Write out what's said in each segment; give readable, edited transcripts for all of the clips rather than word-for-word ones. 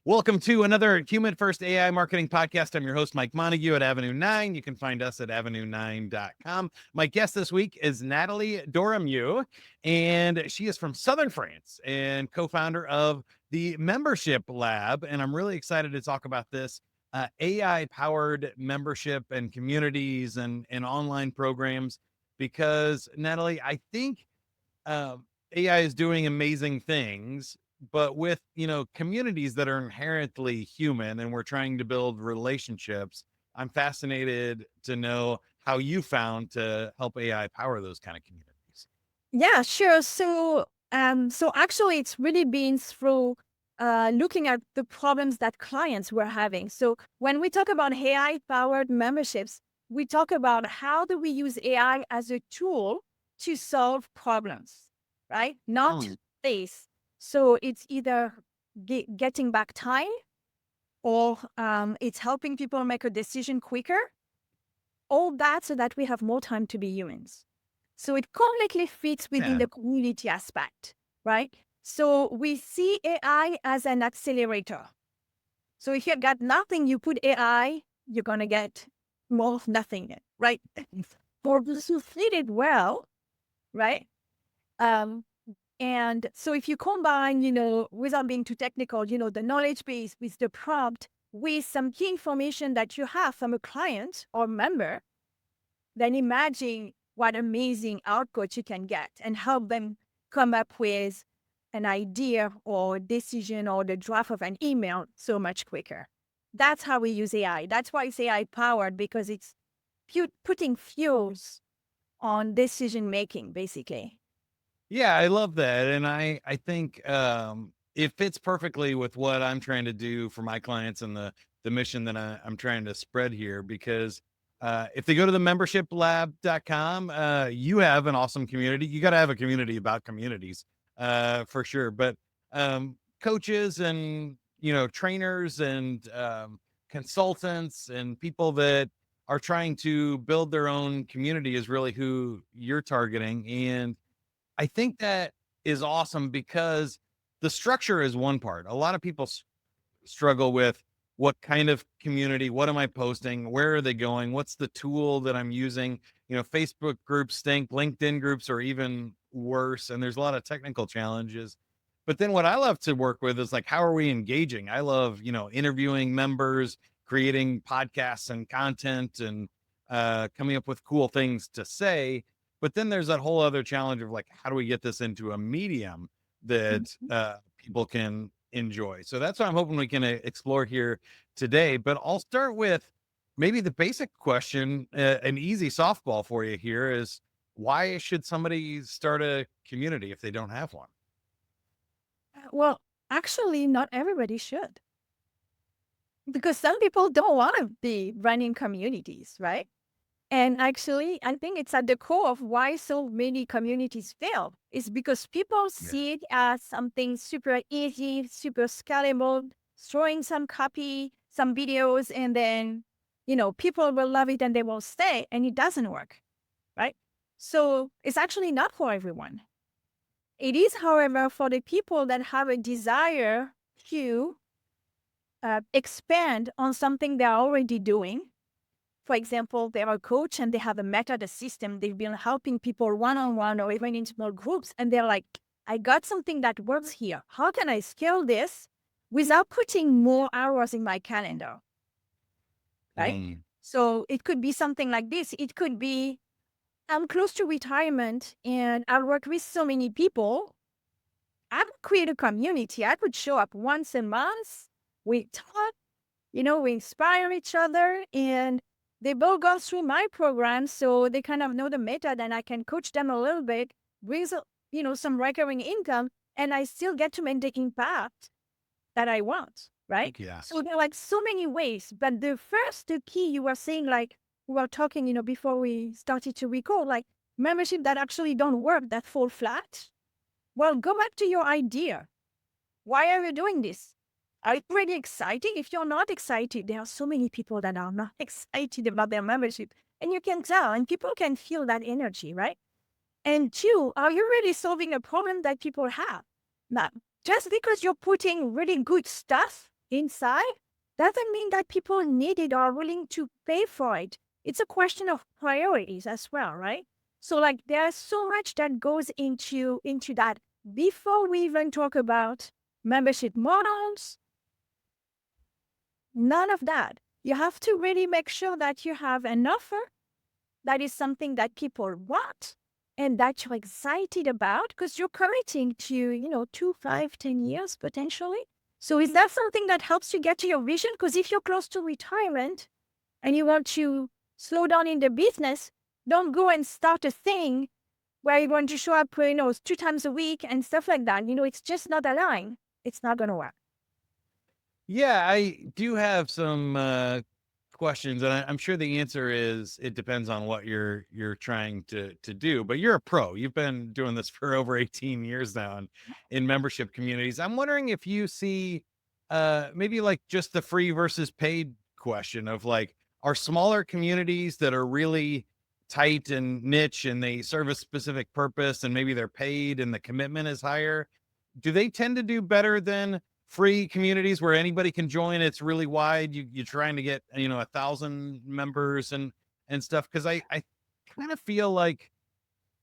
Welcome to another Human First AI Marketing Podcast. I'm your host, Mike Montague at Avenue 9. You can find us at avenue9.com. My guest this week is Nathalie Doremieux, and she is from Southern France and co-founder of the Membership Lab. And I'm really excited to talk about this AI-powered membership and communities and online programs because, Nathalie, I think AI is doing amazing things, but with, communities that are inherently human and we're trying to build relationships, I'm fascinated to know how you found to help AI power those kind of communities. Yeah, sure. So actually, it's really been through looking at the problems that clients were having. So when we talk about AI-powered memberships, we talk about how do we use AI as a tool to solve problems, right? Not Mm. this. So it's either getting back time or it's helping people make a decision quicker. All that so that we have more time to be humans. So it completely fits within Yeah. the community aspect, right? So we see AI as an accelerator. So if you got nothing, you put AI, you're going to get more of nothing, right? For those who fit it well, right? Um, and so if you combine, without being too technical, the knowledge base with the prompt, with some key information that you have from a client or member, then imagine what amazing output you can get and help them come up with an idea or decision or the draft of an email so much quicker. That's how we use AI. That's why it's AI powered, because it's putting fuels on decision making, basically. Yeah, I love that. And I think it fits perfectly with what I'm trying to do for my clients and the mission that I'm trying to spread here because if they go to the membershiplab.com, you have an awesome community. You got to have a community about communities for sure. But coaches and, trainers and consultants and people that are trying to build their own community is really who you're targeting. And I think that is awesome because the structure is one part. A lot of people struggle with what kind of community, what am I posting, where are they going, what's the tool that I'm using. Facebook groups stink, LinkedIn groups are even worse, and there's a lot of technical challenges. But then what I love to work with is like, how are we engaging? I love, interviewing members, creating podcasts and content, and coming up with cool things to say. But then there's that whole other challenge of like, how do we get this into a medium that Mhm. people can enjoy? So that's what I'm hoping we can explore here today. But I'll start with maybe the basic question, an easy softball for you here is why should somebody start a community if they don't have one? Well, actually, not everybody should, because some people don't want to be running communities, right? And actually, I think it's at the core of why so many communities fail is because people Yeah. see it as something super easy, super scalable, throwing some copy, some videos, and then, people will love it and they will stay, and it doesn't work, right? So it's actually not for everyone. It is, however, for the people that have a desire to expand on something they're already doing. For example, they're a coach and they have a method, system. They've been helping people one-on-one or even in small groups. And they're like, I got something that works here. How can I scale this without putting more hours in my calendar? Right? Mm. So it could be something like this. It could be, I'm close to retirement and I work with so many people. I would create a community. I would show up once a month. We talk, we inspire each other, and they both go through my program, so they kind of know the method, and I can coach them a little bit with, some recurring income, and I still get to make the impact that I want, right? Heck yeah. So there are like so many ways, but the key you were saying, like we were talking, before we started to record, like membership that actually don't work, that fall flat. Well, go back to your idea. Why are you doing this? Are you really excited? If you're not excited, there are so many people that are not excited about their membership. And you can tell, and people can feel that energy, right? And two, are you really solving a problem that people have? Now, just because you're putting really good stuff inside doesn't mean that people need it or are willing to pay for it. It's a question of priorities as well, right? So like there's so much that goes into that before we even talk about membership models. None of that. You have to really make sure that you have an offer that is something that people want and that you're excited about because you're committing to, 2, 5, 10 years potentially. So is that something that helps you get to your vision? Because if you're close to retirement and you want to slow down in the business, don't go and start a thing where you're going to show up, 2 times a week and stuff like that. It's just not aligned. It's not going to work. Yeah, I do have some questions, and I'm sure the answer is it depends on what you're trying to do. But you're a pro. You've been doing this for over 18 years now in membership communities. I'm wondering if you see maybe like just the free versus paid question of like, are smaller communities that are really tight and niche and they serve a specific purpose and maybe they're paid and the commitment is higher, do they tend to do better than free communities where anybody can join? It's really wide. You're trying to get 1,000 members and stuff. Because I kind of feel like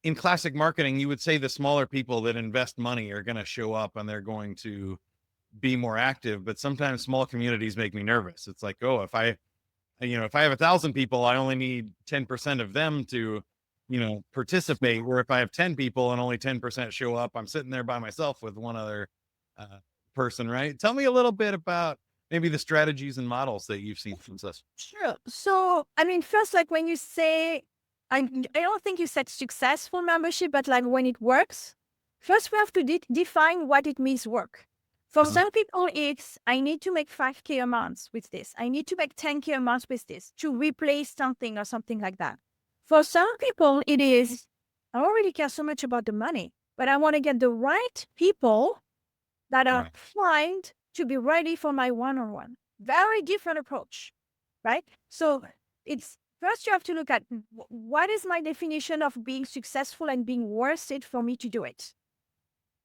in classic marketing, you would say the smaller people that invest money are going to show up and they're going to be more active. But sometimes small communities make me nervous. It's like, oh, if I have 1,000 people, I only need 10% of them to participate. Where if I have 10 people and only 10% show up, I'm sitting there by myself with one other uh, person, right? Tell me a little bit about maybe the strategies and models that you've seen from this. Sure. So, first, like when you say, I don't think you said successful membership, but like when it works, first we have to define what it means work. For some people, it's I need to make 5K a month with this. I need to make 10K a month with this to replace something or something like that. For some people, it is I don't really care so much about the money, but I want to get the right people that are primed to be ready for my one-on-one. Very different approach, right? So it's first you have to look at what is my definition of being successful and being worth it for me to do it.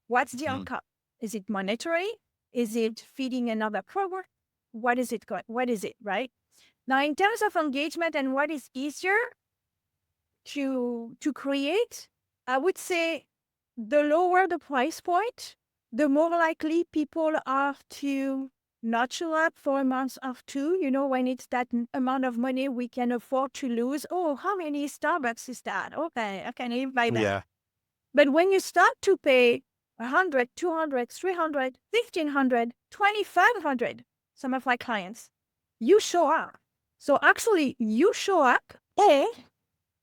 What's the outcome? Is it monetary? Is it feeding another program? What is it? What is it, right? Now, in terms of engagement and what is easier to create, I would say the lower the price point, the more likely people are to not show up for a month or two, when it's that amount of money we can afford to lose. Oh, how many Starbucks is that? Okay, I can live by that. Yeah. But when you start to pay 100, 200, 300, 1,500, 2,500, some of my clients, you show up. So actually, you show up, or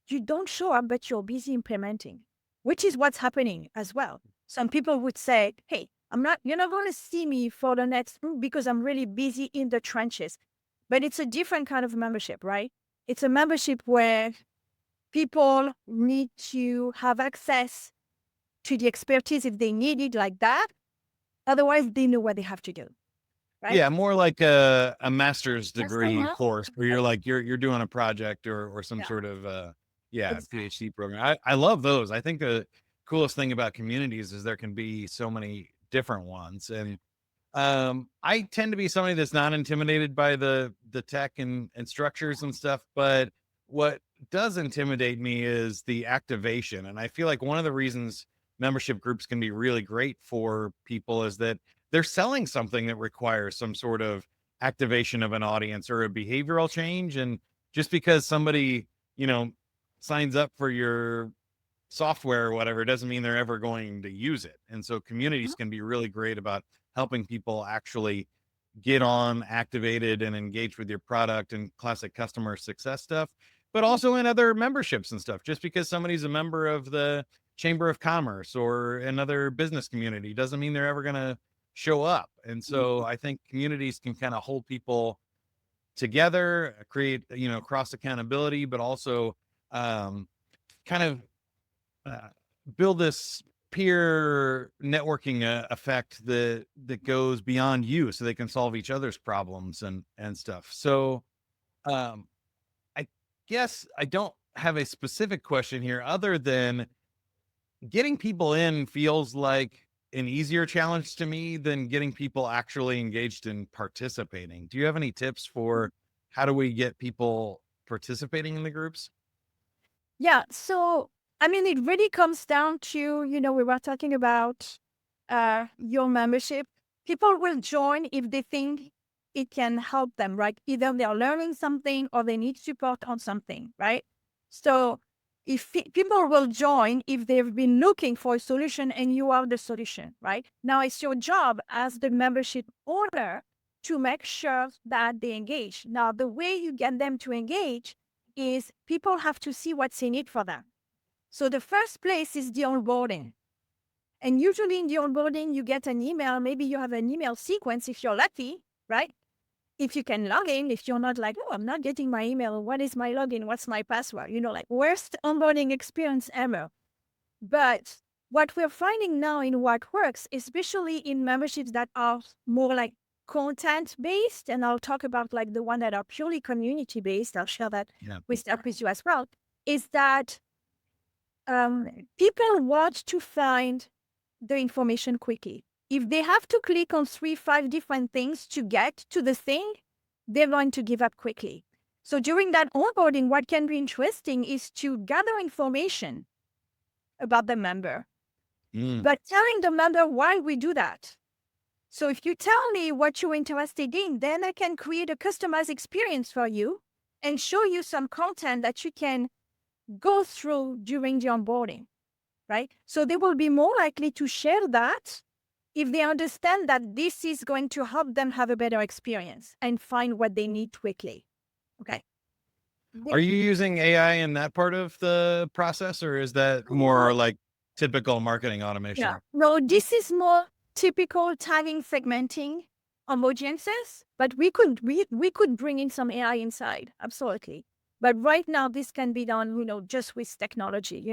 you don't show up, but you're busy implementing, which is what's happening as well. Some people would say, hey, you're not going to see me for the next because I'm really busy in the trenches. But it's a different kind of membership, right? It's a membership where people need to have access to the expertise if they need it like that. Otherwise, they know what they have to do. Right? Yeah, more like a master's degree course where you're like you're doing a project or some sort of PhD program. I love those. I think the coolest thing about communities is there can be so many different ones. And I tend to be somebody that's not intimidated by the tech and structures and stuff, but what does intimidate me is the activation. And I feel like one of the reasons membership groups can be really great for people is that they're selling something that requires some sort of activation of an audience or a behavioral change. And just because somebody, signs up for your software or whatever doesn't mean they're ever going to use it. And so communities can be really great about helping people actually get on, activated, and engaged with your product and classic customer success stuff, but also in other memberships and stuff. Just because somebody's a member of the Chamber of Commerce or another business community doesn't mean they're ever going to show up. And so I think communities can kind of hold people together, create, cross accountability, but also kind of build this peer networking effect that goes beyond you, so they can solve each other's problems and stuff. So I guess I don't have a specific question here other than getting people in feels like an easier challenge to me than getting people actually engaged in participating. Do you have any tips for how do we get people participating in the groups? Yeah. So, I mean, it really comes down to, we were talking about your membership. People will join if they think it can help them, right? Either they are learning something or they need support on something, right? So, if people will join if they've been looking for a solution and you are the solution, right? Now, it's your job as the membership owner to make sure that they engage. Now, the way you get them to engage is people have to see what's in it for them. So the first place is the onboarding. And usually in the onboarding, you get an email. Maybe you have an email sequence if you're lucky, right? If you can log in, if you're not like, oh, I'm not getting my email. What is my login? What's my password? Like worst onboarding experience ever. But what we're finding now in what works, especially in memberships that are more like content based, and I'll talk about like the one that are purely community based, I'll share that Yeah. with you as well, is that people want to find the information quickly. If they have to click on 3, 5 different things to get to the thing, they're going to give up quickly. So during that onboarding, what can be interesting is to gather information about the member, but telling the member why we do that. So if you tell me what you're interested in, then I can create a customized experience for you and show you some content that you can go through during the onboarding, right? So they will be more likely to share that if they understand that this is going to help them have a better experience and find what they need quickly. Okay. Are you using AI in that part of the process, or is that more like typical marketing automation? Yeah. No, this is more typical tagging, segmenting audiences, but we could bring in some AI inside, absolutely. But right now, this can be done, just with technology,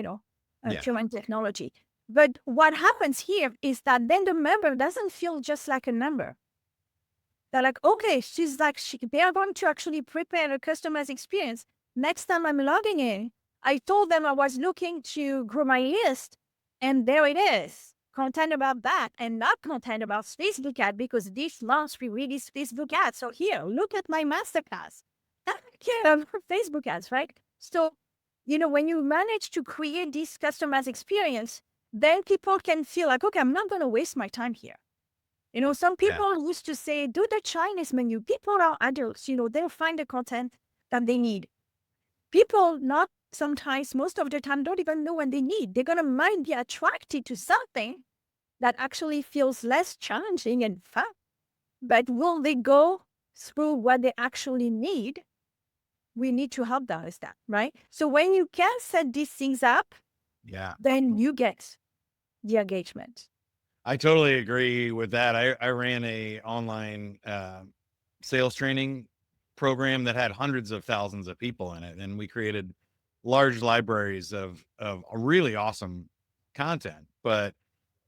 current technology. But what happens here is that then the member doesn't feel just like a member. They're like, okay, they are going to actually prepare a customized experience. Next time I'm logging in, I told them I was looking to grow my list, and there it is. Content about that and not content about Facebook ad, because this month we released Facebook ads. So here, look at my masterclass. I don't care about Facebook ads, right? So, when you manage to create this customized experience, then people can feel like, okay, I'm not going to waste my time here. Some people used to say, do the Chinese menu. People are adults, they'll find the content that they need. People not sometimes, most of the time, don't even know what they need. They're might be attracted to something that actually feels less challenging and fun. But will they go through what they actually need? We need to help them with that, right? So when you can set these things up, then you get the engagement. I totally agree with that. I ran a online sales training program that had hundreds of thousands of people in it, and we created large libraries of really awesome content. But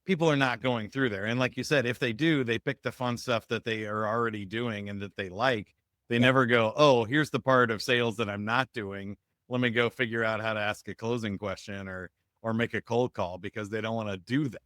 people are not going through there, and like you said, if they do, they pick the fun stuff that they are already doing and that they like. They never go, oh, here's the part of sales that I'm not doing. Let me go figure out how to ask a closing question or make a cold call, because they don't want to do that.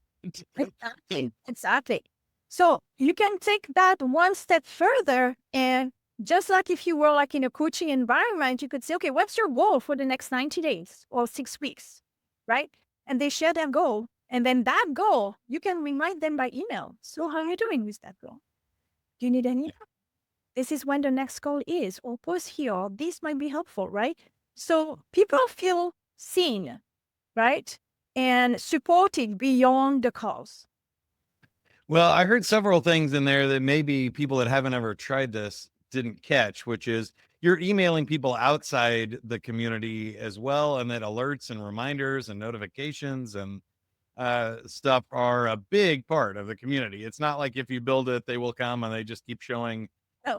Exactly. So you can take that one step further, and just like if you were like in a coaching environment, you could say, okay, what's your goal for the next 90 days or 6 weeks, right? And they share their goal. And then that goal, you can remind them by email. So how are you doing with that goal? Do you need any help? This is when the next call is, or post here, or this might be helpful, right? So people feel seen, right? And supported beyond the calls. Well, I heard several things in there that maybe people that haven't ever tried this didn't catch, which is you're emailing people outside the community as well, and that alerts and reminders and notifications and stuff are a big part of the community. It's not like if you build it, they will come and they just keep showing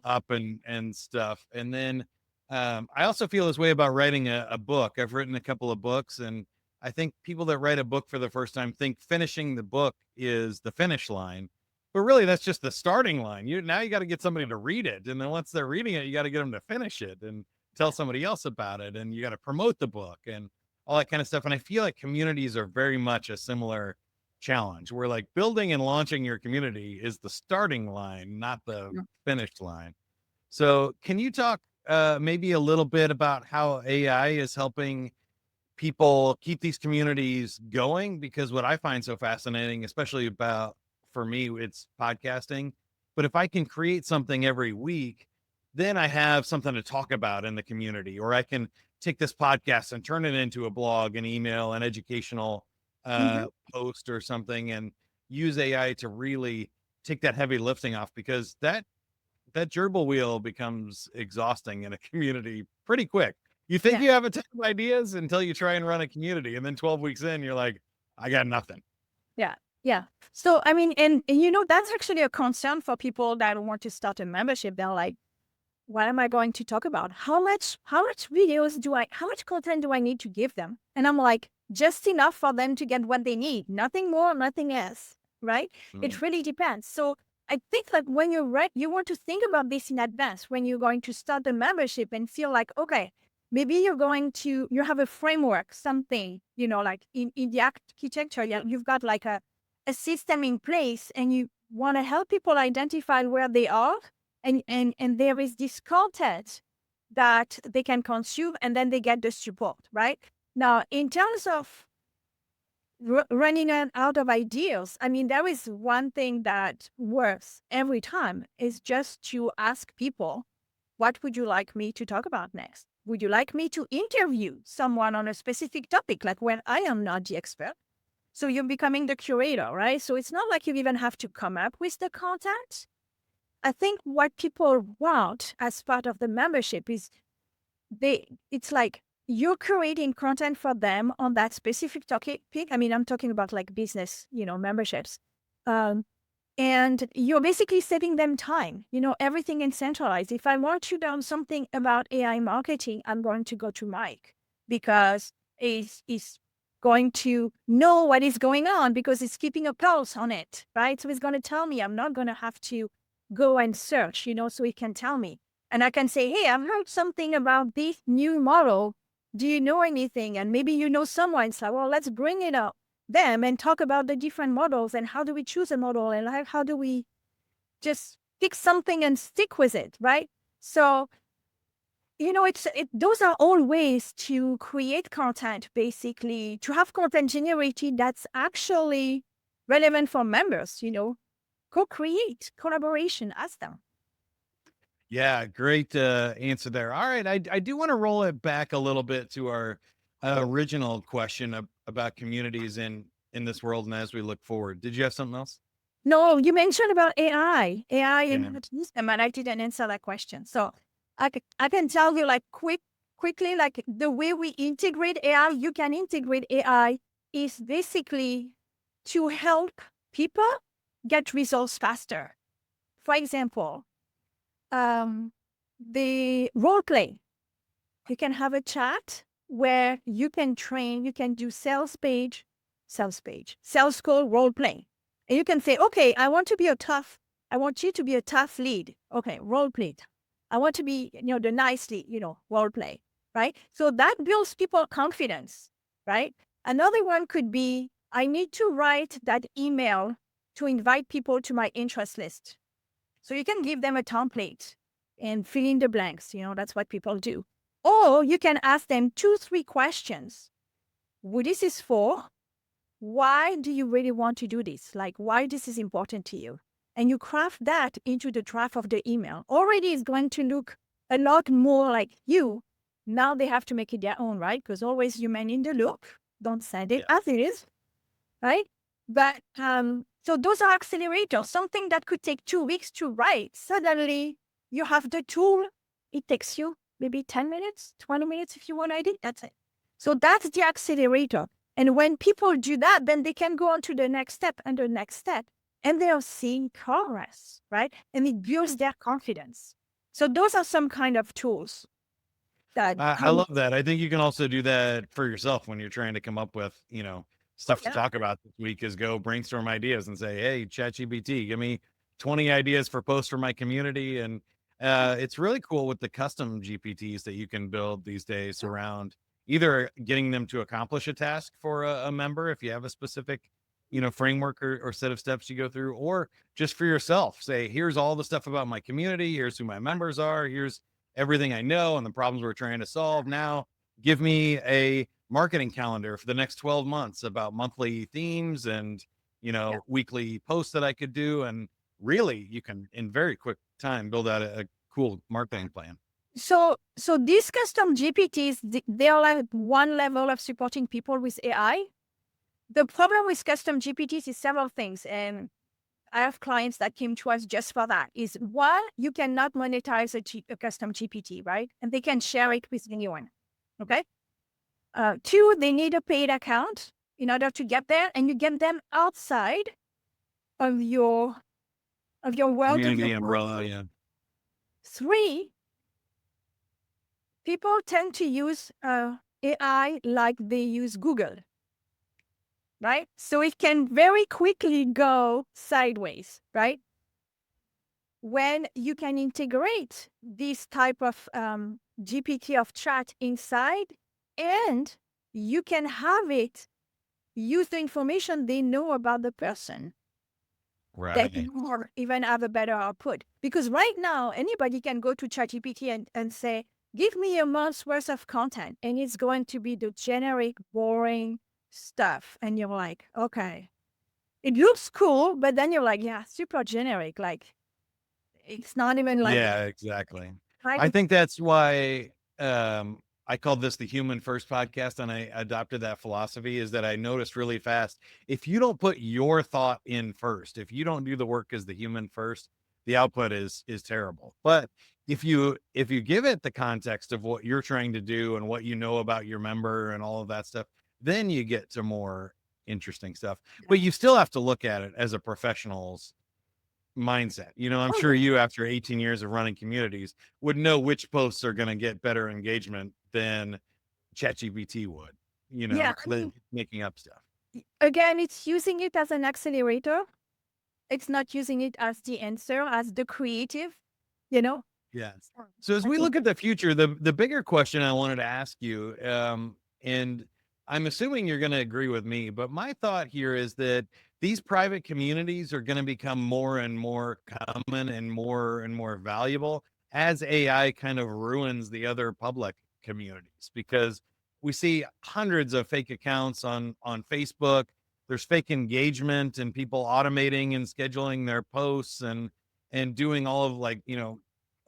up and stuff. And then I also feel this way about writing a book. I've written a couple of books, and I think people that write a book for the first time think finishing the book is the finish line, but really that's just the starting line. Now you got to get somebody to read it, and then once they're reading it, you got to get them to finish it and tell somebody else about it, and you got to promote the book and all that kind of stuff. And I feel like communities are very much a similar challenge where like building and launching your community is the starting line, not the Yeah. finish line. So can you talk maybe a little bit about how AI is helping people keep these communities going? Because what I find so fascinating, especially about for me, it's podcasting. But if I can create something every week, then I have something to talk about in the community, or I can take this podcast and turn it into a blog, an email, an educational Mhm. post or something, and use AI to really take that heavy lifting off because that gerbil wheel becomes exhausting in a community pretty quick. You think Yeah. you have a ton of ideas until you try and run a community, and then 12 weeks in, you're like, I got nothing. Yeah. Yeah. So, I mean, and that's actually a concern for people that want to start a membership. They're like, what am I going to talk about? How much videos do how much content do I need to give them? And I'm like, just enough for them to get what they need. Nothing more, nothing less. Right? Mm. It really depends. So I think like when you're right, you want to think about this in advance when you're going to start the membership and feel like, okay, maybe you have a framework, something, like in the architecture, you've got like a system in place and you want to help people identify where they are and there is this content that they can consume and then they get the support, right? Now, in terms of running out of ideas, I mean, there is one thing that works every time is just to ask people, what would you like me to talk about next? Would you like me to interview someone on a specific topic, like when I am not the expert? So you're becoming the curator, right? So it's not like you even have to come up with the content. I think what people want as part of the membership is it's like you're creating content for them on that specific topic. I mean, I'm talking about like business, memberships. Um, and you're basically saving them time, everything is centralized. If I want to learn something about AI marketing, I'm going to go to Mike because he's going to know what is going on because it's keeping a pulse on it, right? So he's going to tell me. I'm not going to have to go and search, so he can tell me. And I can say, hey, I've heard something about this new model. Do you know anything? And maybe you know someone. So, well, let's bring it up them and talk about the different models and how do we choose a model and how do we just pick something and stick with it, right? So, those are all ways to create content, basically, to have content generated that's actually relevant for members, co-create, collaboration, ask them. Yeah, great answer there. All right, I do want to roll it back a little bit to our original question about communities in this world and as we look forward. Did you have something else? No, you mentioned about AI and Yeah. how to use them, and I didn't answer that question. So I can tell you like quickly, like the way we integrate AI, you can integrate AI is basically to help people get results faster. For example, um, the role play. You can have a chat where you can train, you can do sales call role play. And you can say, okay, I want you to be a tough lead. Okay, role play. I want to be, the nice lead, role play, right? So that builds people confidence, right? Another one could be, I need to write that email to invite people to my interest list. So you can give them a template and fill in the blanks. That's what people do. Or you can ask them 2, 3 questions. What this is for? Why do you really want to do this? Like, why this is important to you? And you craft that into the draft of the email. Already it's going to look a lot more like you. Now they have to make it their own, right? Because always human in the loop. Don't send it Yeah. as it is, right? But so those are accelerators, something that could take 2 weeks to write. Suddenly you have the tool. It takes you maybe 10 minutes, 20 minutes if you want to edit. That's it. So that's the accelerator. And when people do that, then they can go on to the next step and the next step. And they are seeing progress, right? And it builds their confidence. So those are some kind of tools that I love that. I think you can also do that for yourself when you're trying to come up with, oh, stuff to yeah. talk about this week is go brainstorm ideas and say, hey, ChatGPT, give me 20 ideas for posts for my community. And it's really cool with the custom GPTs that you can build these days around, either getting them to accomplish a task for a member, if you have a specific, framework or set of steps you go through, or just for yourself, say, here's all the stuff about my community. Here's who my members are. Here's everything I know and the problems we're trying to solve. Now give me a marketing calendar for the next 12 months about monthly themes and, weekly posts that I could do. And really you can in very quick time build out a cool marketing plan. So these custom GPTs, they are like one level of supporting people with AI. The problem with custom GPTs is several things, and I have clients that came to us just for that. Is one, you cannot monetize a custom GPT, right? And they can share it with anyone. Okay. Two, they need a paid account in order to get there, and you get them outside of your world. Community umbrella, yeah. Three, people tend to use AI like they use Google, right? So it can very quickly go sideways, right? When you can integrate this type of GPT of chat inside, and you can have it use the information they know about the person. Right. That can even have a better output. Because right now, anybody can go to ChatGPT and say, give me a month's worth of content. And it's going to be the generic, boring stuff. And you're like, okay, it looks cool, but then you're like, yeah, super generic. Like, it's not even like. Yeah, exactly. Right? I think that's why I called this the Human First podcast, and I adopted that philosophy, is that I noticed really fast, if you don't put your thought in first, if you don't do the work as the human first, the output is terrible. But if you give it the context of what you're trying to do and what you know about your member and all of that stuff, then you get to more interesting stuff. But you still have to look at it as a professional's mindset. I'm sure you, after 18 years of running communities, would know which posts are going to get better engagement than ChatGPT would, Yeah, I mean, making up stuff. again, it's using it as an accelerator. It's not using it as the answer, as the creative, Yes. So as we look at the future, the bigger question I wanted to ask you, and I'm assuming you're going to agree with me, but my thought here is that these private communities are going to become more and more common and more valuable as AI kind of ruins the other public communities, because we see hundreds of fake accounts on Facebook. There's fake engagement and people automating and scheduling their posts and doing all of, like,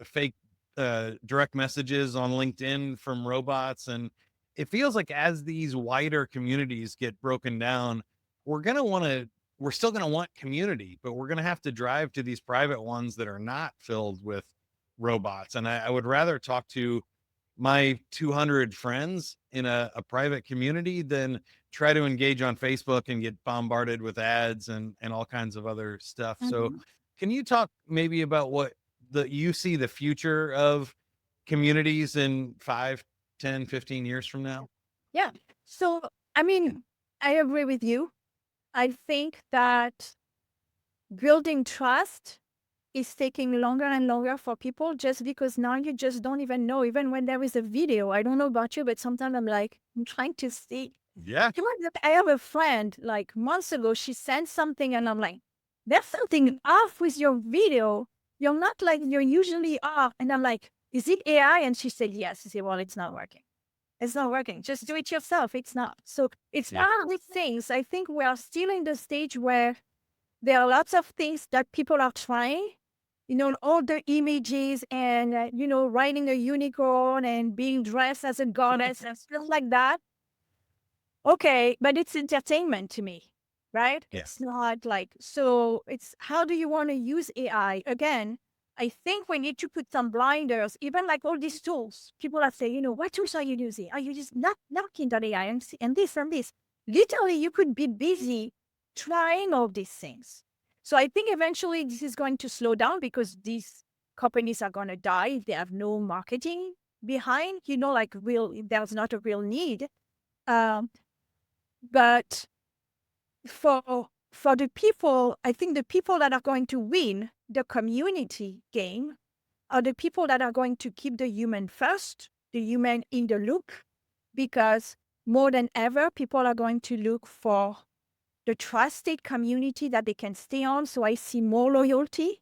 fake direct messages on LinkedIn from robots. And it feels like as these wider communities get broken down, we're still going to want community, but we're going to have to drive to these private ones that are not filled with robots. And I would rather talk to my 200 friends in a private community than try to engage on Facebook and get bombarded with ads and all kinds of other stuff. So can you talk maybe about what you see the future of communities in 5, 10, 15 years from now? Yeah. So, I mean, I agree with you. I think that building trust is taking longer and longer for people, just because now you just don't even know, even when there is a video. I don't know about you, but sometimes I'm trying to see. Yeah. I have a friend, like months ago, she sent something and I'm like, there's something off with your video. You're not like you usually are. And I'm like, is it AI? And she said, yes. I said, well, it's not working. It's not working. Just do it yourself. It's not. So it's all these things. I think we are still in the stage where there are lots of things that people are trying, all the images and, riding a unicorn and being dressed as a goddess and stuff like that. Okay, but it's entertainment to me, right? Yeah. It's not like, so it's how do you want to use AI? Again, I think we need to put some blinders, even like all these tools. People are saying, what tools are you using? Are you just not Kindle.ai and this and this? Literally, you could be busy trying all these things. So I think eventually this is going to slow down because these companies are going to die if they have no marketing behind, there's not a real need. But for the people, I think the people that are going to win the community game are the people that are going to keep the human first, the human in the loop, because more than ever, people are going to look for the trusted community that they can stay on. So I see more loyalty,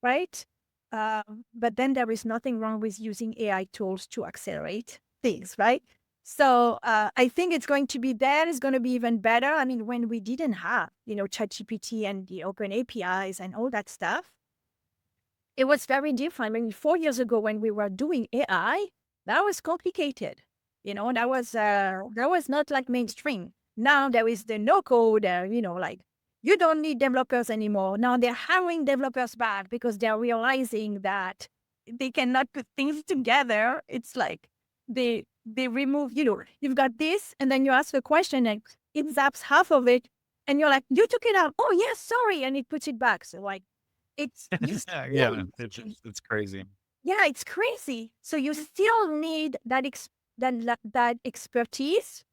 right? But then there is nothing wrong with using AI tools to accelerate things, right? So I think it's going to be there. It's going to be even better. I mean, when we didn't have, ChatGPT and the open APIs and all that stuff, it was very different. I mean, 4 years ago when we were doing AI, that was complicated. That was not like mainstream. Now there is the no code, like you don't need developers anymore. Now they're hiring developers back because they're realizing that they cannot put things together. It's like they remove, you've got this, and then you ask a question and it zaps half of it, and you're like, you took it out. Oh yes, sorry, and it puts it back. So like it's you still Yeah, it's crazy. yeah, it's crazy. So you still need that expertise.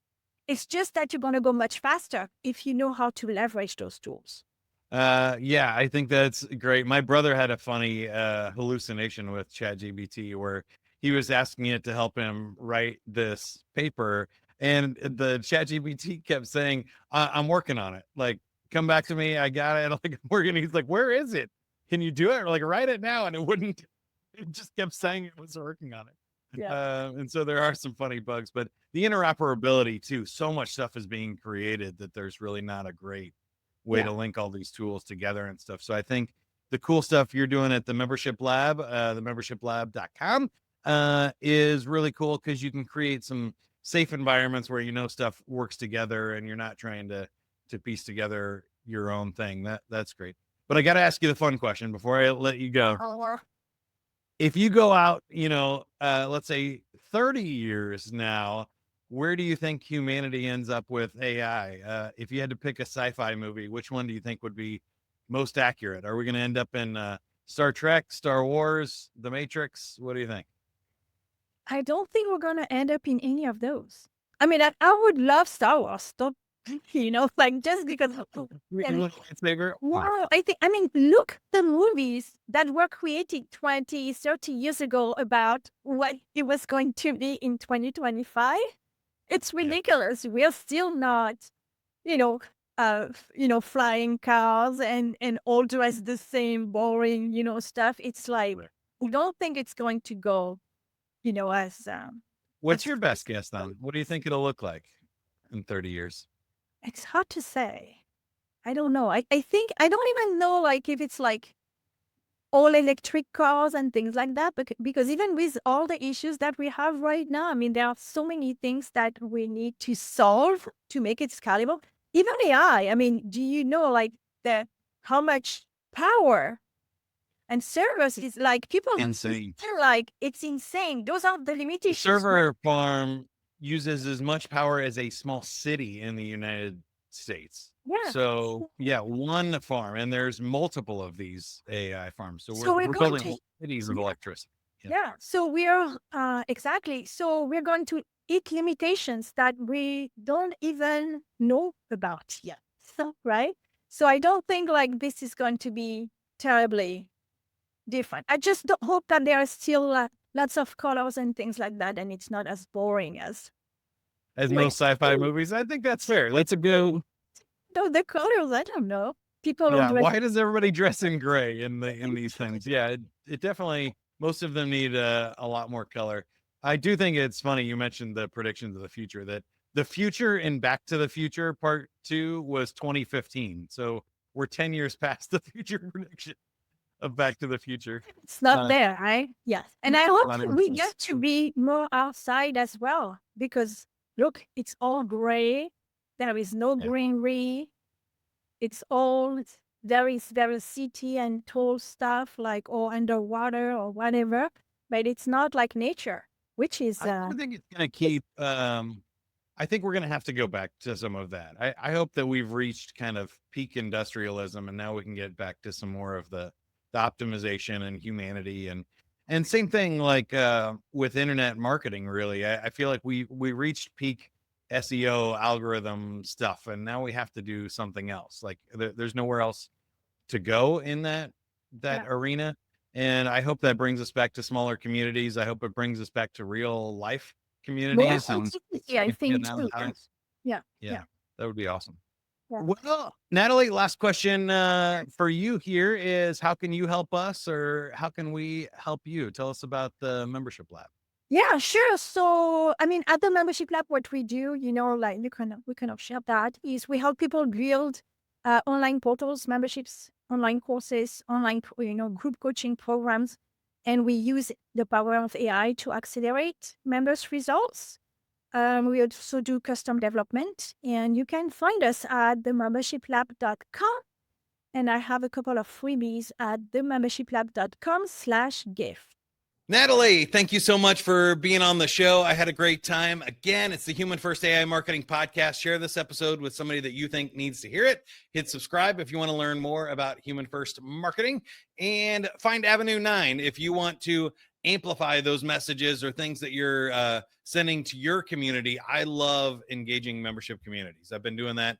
It's just that you're gonna go much faster if you know how to leverage those tools. Yeah, I think that's great. My brother had a funny hallucination with ChatGPT where he was asking it to help him write this paper, and the ChatGPT kept saying, I'm working on it. Like, come back to me. I got it. Like, I'm working. He's like, where is it? Can you do it? Or like, write it now. And it wouldn't. It just kept saying it was working on it. Yeah. And so there are some funny bugs, but the interoperability too. So much stuff is being created that there's really not a great way Yeah. to link all these tools together and stuff. So I think the cool stuff you're doing at the membership lab, the membershiplab.com, is really cool because you can create some safe environments where stuff works together and you're not trying to piece together your own thing. That's great. But I got to ask you the fun question before I let you go. If you go out, let's say 30 years now, where do you think humanity ends up with AI? If you had to pick a sci-fi movie, which one do you think would be most accurate? Are we going to end up in Star Trek, Star Wars, The Matrix? What do you think? I don't think we're gonna end up in any of those. I mean, I would love Star Wars. Don't like just because. Lightsaber? Wow, I mean, look the movies that were created 20, 30 years ago about what it was going to be in 2025. It's Yeah. ridiculous. We're still not, you know, flying cars and all dressed the same, boring, stuff. It's like Right. I don't think it's going to go, as What's as your best guess then? What do you think it'll look like in 30 years? it's hard to say. I don't know. I think I don't even know like if it's like all electric cars and things like that. Because even with all the issues that we have right now, I mean, there are so many things that we need to solve to make it scalable. Even AI. I mean, do you know like how much power and servers is like people Insane. feel like it's insane. Those are the The limitations. server farm uses as much power as a small city in the United States. Yeah. So yeah, one farm, and there's multiple of these AI farms. So So we're, we're we're going building to whole cities of electricity. Yeah. Yeah. So we're exactly. So we're going to hit limitations that we don't even know about yet. So right. So I don't think like this is going to be terribly different. I just don't hope that there are still lots of colors and things like that, and it's not as boring as As like most sci-fi movies, I think that's fair. Let's go. the colors. I don't know. People don't Yeah. dress. Why does everybody dress in gray in these things? Yeah, it definitely, most of them need a lot more color. I do think it's funny you mentioned the predictions of the future, that the future in Back to the Future Part 2 was 2015. So we're 10 years past the future prediction of Back to the Future. It's not Uh, there, right? Yes. And I hope not even we close. get to be more outside as well because look, it's all gray. There is no Yeah. greenery. It's all there is very city and tall stuff like or underwater or whatever, but it's not like nature, which is I think it's going to keep, I think we're going to have to go back to some of that. I hope that we've reached kind of peak industrialism and now we can get back to some more of the optimization and humanity, and same thing like with internet marketing. Really, I feel like we reached peak SEO algorithm stuff and now we have to do something else. Like there's nowhere else to go in that yeah, arena. And I hope that brings us back to smaller communities. I hope it brings us back to real life communities and Yeah, I think getting out of too. the house. Yeah. Yeah, that would be awesome. Yeah. Well, Natalie, last question for you here is how can you help us or how can we help you? Tell us about the membership lab. Yeah, sure. So, I mean, at the membership lab, what we do, like we kind of share that is we help people build online portals, memberships, online courses, online, group coaching programs, and we use the power of AI to accelerate members' results. We also do custom development, and you can find us at themembershiplab.com. And I have a couple of freebies at themembershiplab.com/gift. Natalie, thank you so much for being on the show. I had a great time. Again, it's the Human First AI Marketing Podcast. Share this episode with somebody that you think needs to hear it. Hit subscribe if you want to learn more about Human First Marketing, and find Avenue 9 if you want to amplify those messages or things that you're sending to your community. I love engaging membership communities. I've been doing that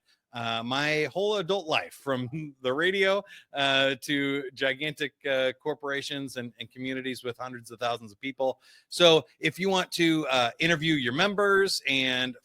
my whole adult life, from the radio to gigantic corporations and communities with hundreds of thousands of people. So if you want to interview your members and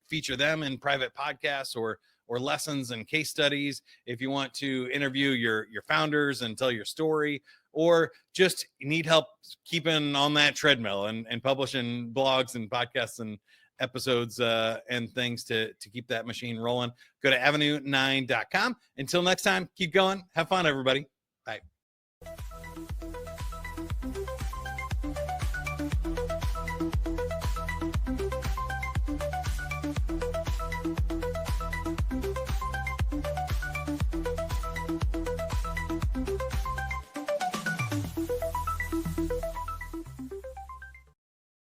feature them in private podcasts or lessons and case studies, if you want to interview your founders and tell your story, or just need help keeping on that treadmill and publishing blogs and podcasts and episodes and things to keep that machine rolling, go to avenue9.com. Until next time, keep going. Have fun, everybody. Bye.